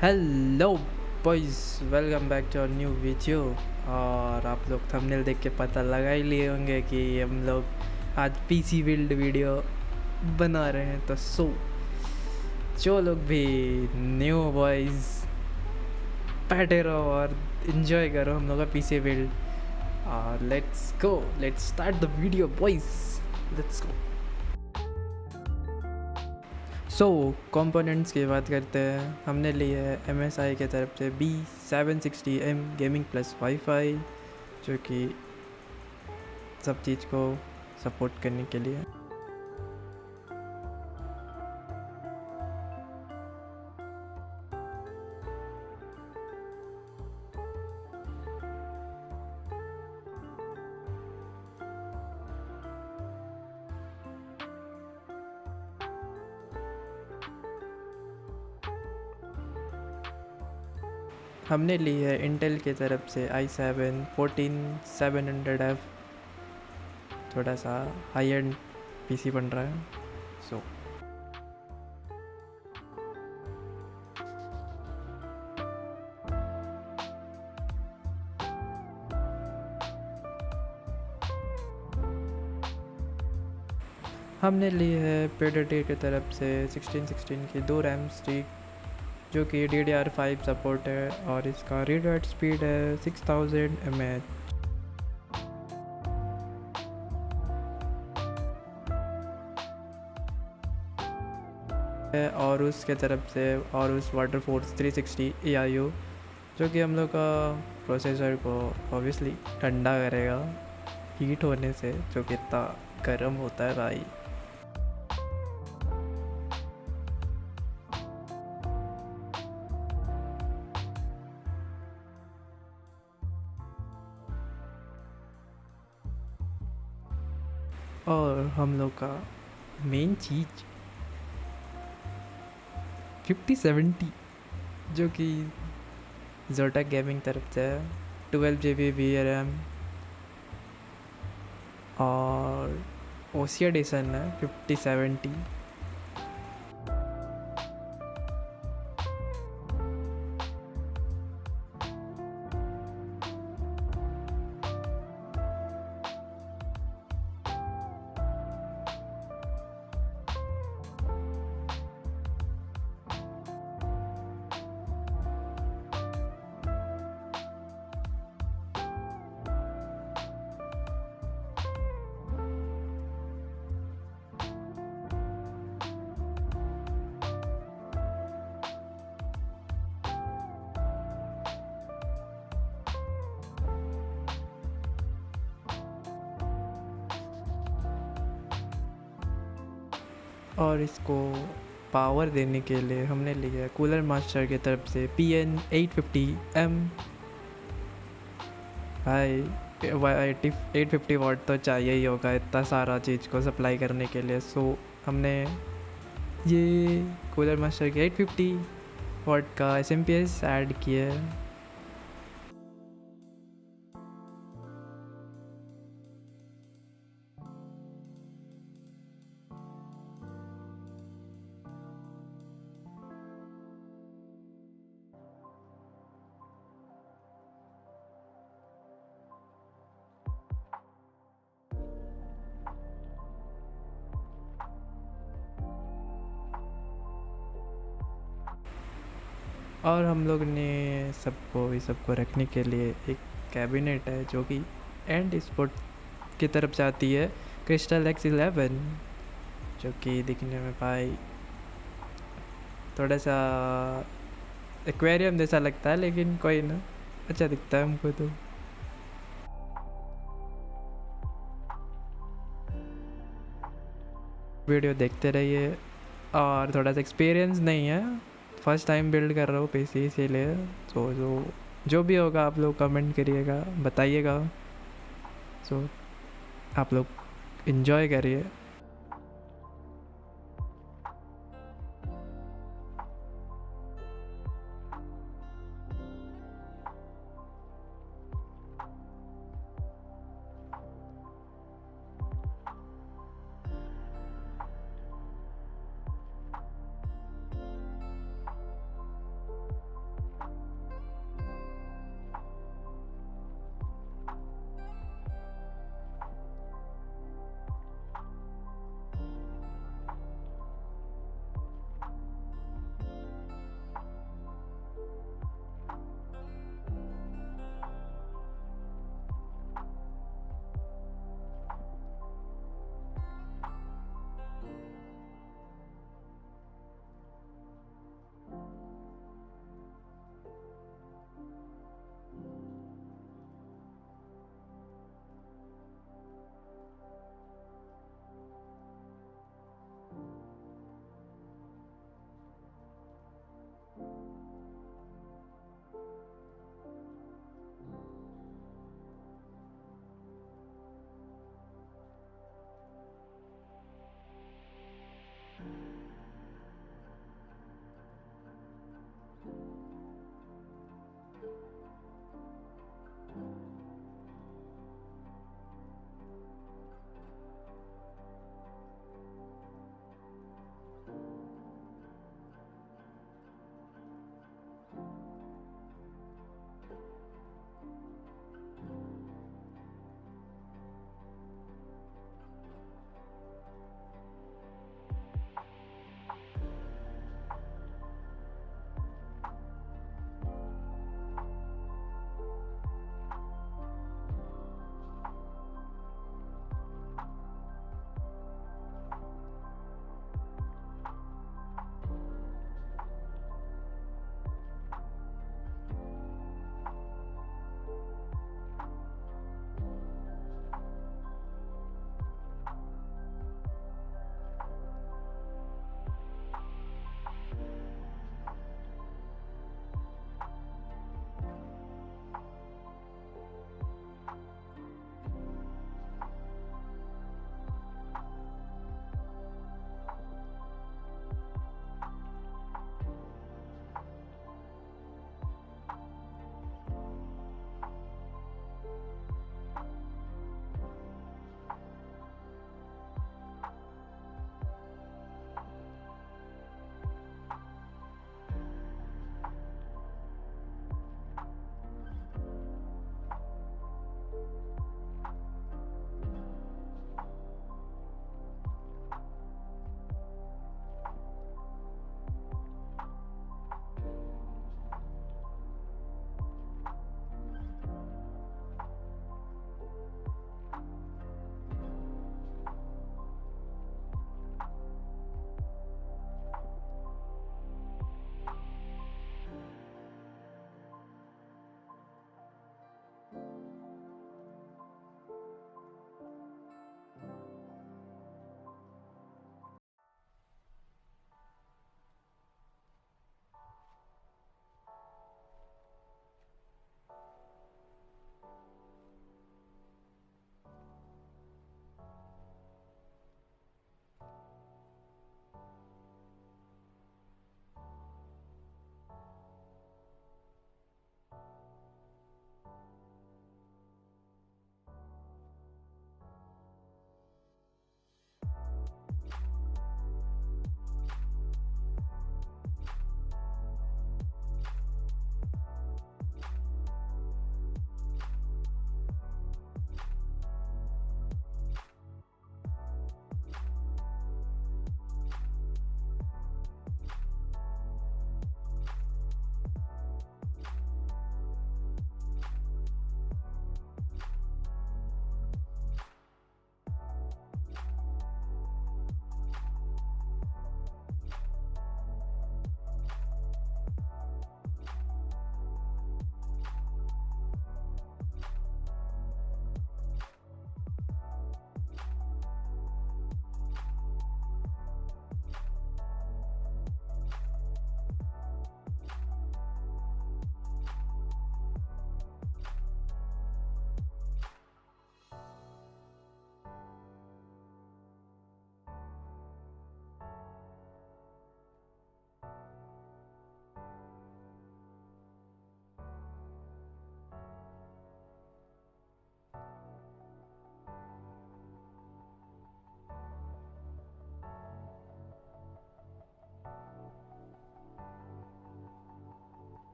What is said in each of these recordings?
Hello boys, welcome back to new video. और आप लोग थंबनेल देख के पता लगा ही लिए होंगे कि हम लोग आज पीसी बिल्ड वीडियो बना रहे हैं। तो जो लोग भी न्यू बॉयज़ बैठे रहो और इन्जॉय करो हम लोग का पीसी बिल्ड। और let's start the video boys, let's go. Components की बात करते हैं। हमने ली है MSI के तरफ से B760M गेमिंग प्लस वाईफाई, जो कि सब चीज़ को सपोर्ट करने के लिए। हमने ली है इंटेल की तरफ से i7-14700F, थोड़ा सा हाई एंड पीसी बन रहा है। हमने ली है पेडिटी की तरफ से 1616 की 2 रैम स्टिक, जो कि DDR5 सपोर्ट है और इसका रीड राइट स्पीड है 6000 mAh। और उसके तरफ से AORUS WATERFORCE 360 AIO, जो कि हम लोग का प्रोसेसर को ऑब्वियसली ठंडा करेगा हीट होने से, जो कि इतना गर्म होता है भाई। और हम लोग का मेन चीज़ 5070, जो कि ZOTAC गेमिंग तरफ से है। 12 GB VRAM और OC एडिशन है 5070। और इसको पावर देने के लिए हमने लिया कूलर मास्टर की तरफ से PN850M। भाई 850 वाट तो चाहिए ही होगा इतना सारा चीज़ को सप्लाई करने के लिए। हमने ये कूलर मास्टर के 850 वाट का SMPS ऐड किया है। और हम लोग ने सबको रखने के लिए एक कैबिनेट है, जो कि एंड स्पोर्ट की तरफ से आती है, क्रिस्टल X11, जो कि दिखने में भाई थोड़ा सा एक्वेरियम जैसा लगता है, लेकिन कोई ना, अच्छा दिखता है हमको तो। वीडियो देखते रहिए। और थोड़ा सा एक्सपीरियंस नहीं है, फर्स्ट टाइम बिल्ड कर रहा हूँ पीसी, इसीलिए तो जो भी होगा आप लोग कमेंट करिएगा, बताइएगा। आप लोग इन्जॉय करिए।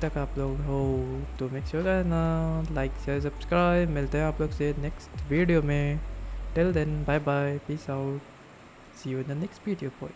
तक आप लोग हो तो मेक श्योर करना लाइक शेयर सब्सक्राइब। मिलते हैं आप लोग से नेक्स्ट वीडियो में। Till then bye bye, peace out, see you in the next video boy.